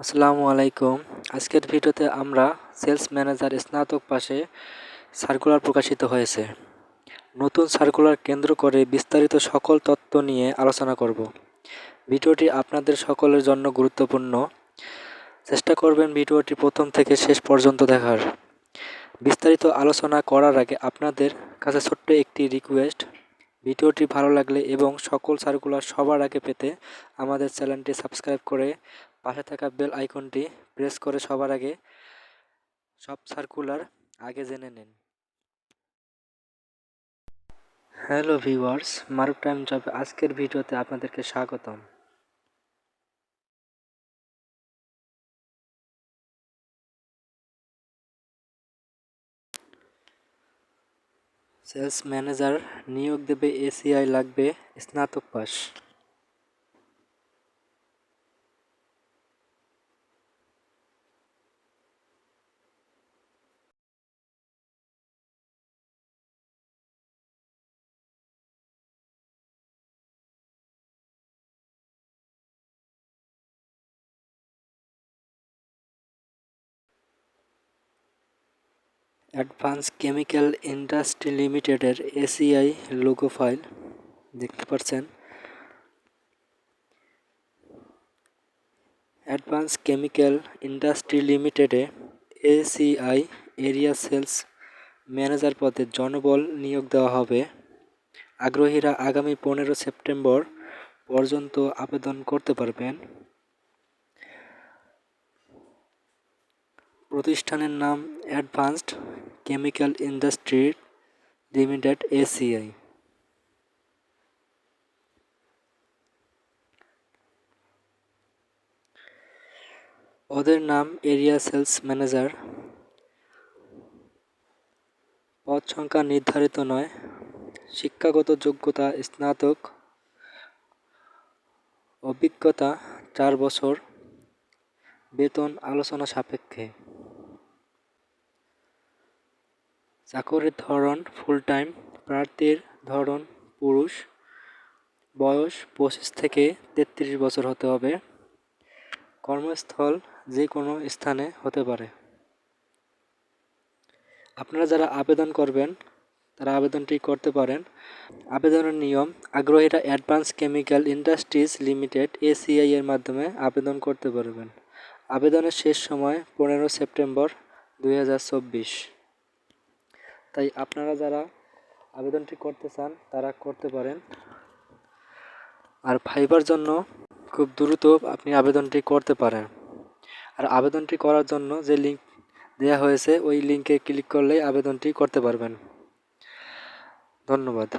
আসসালামু আলাইকুম। আজকের ভিডিওতে আমরা সেলস ম্যানেজার স্নাতক পাশে সার্কুলার প্রকাশিত হয়েছে। নতুন সার্কুলার কেন্দ্র করে বিস্তারিত সকল তথ্য নিয়ে আলোচনা করব। ভিডিওটি আপনাদের সকলের জন্য গুরুত্বপূর্ণ। চেষ্টা করবেন ভিডিওটি প্রথম থেকে শেষ পর্যন্ত দেখার। বিস্তারিত আলোচনা করার আগে আপনাদের কাছে ছোট্ট একটি রিকোয়েস্ট, ভিডিওটি ভালো লাগলে এবং সকল সার্কুলার সবার আগে পেতে আমাদের চ্যানেলটি সাবস্ক্রাইব করে পাশে থাকা বেল আইকনটি প্রেস করে সবার আগে সব সার্কুলার আগে জেনে নিন। হ্যালো ভিউয়ার্স, মারুফ টাইম জব আজকের ভিডিওতে আপনাদেরকে স্বাগতম। সেলস ম্যানেজার নিয়োগ দেবে এসিআই লাগবে স্নাতক পাস। অ্যাডভান্স কেমিক্যাল ইন্ডাস্ট্রি লিমিটেডের এসিআই লোগো ফাইল দেখতে পাচ্ছেন। অ্যাডভান্স কেমিক্যাল ইন্ডাস্ট্রি লিমিটেডে এসিআই এরিয়া সেলস ম্যানেজার পদে জনবল নিয়োগ দেওয়া হবে। আগ্রহীরা আগামী 15 সেপ্টেম্বর পর্যন্ত আবেদন করতে পারবেন। প্রতিষ্ঠানের নাম advanced chemical industry limited ACI. ওদের নাম এরিয়া সেলস ম্যানেজার। পদ সংখ্যা নির্ধারিত নয়। শিক্ষাগত যোগ্যতা স্নাতক, অভিজ্ঞতা 4 বছর, বেতন আলোচনা সাপেক্ষে। চাকরির ধরন ফুল টাইম, প্রার্থীর ধরন পুরুষ, বয়স 25 থেকে 33 বছর হতে হবে। কর্মস্থল যে কোনো স্থানে হতে পারে। আপনারা যারা আবেদন করবেন তারা আবেদনটি করতে পারেন। আবেদনের নিয়ম: আগ্রহীরা advance chemical industries limited ACI এর মাধ্যমে আবেদন করতে পারবেন। আবেদনের শেষ সময় 15 সেপ্টেম্বর 2024। তাই আপনারা যারা আবেদনটি করতে চান তারা করতে পারেন। আর ভাইবার জন্য খুব দ্রুত আপনি আবেদনটি করতে পারেন। আর আবেদনটি করার জন্য যে লিঙ্ক দেওয়া হয়েছে ওই লিঙ্কে ক্লিক করলেই আবেদনটি করতে পারবেন। ধন্যবাদ।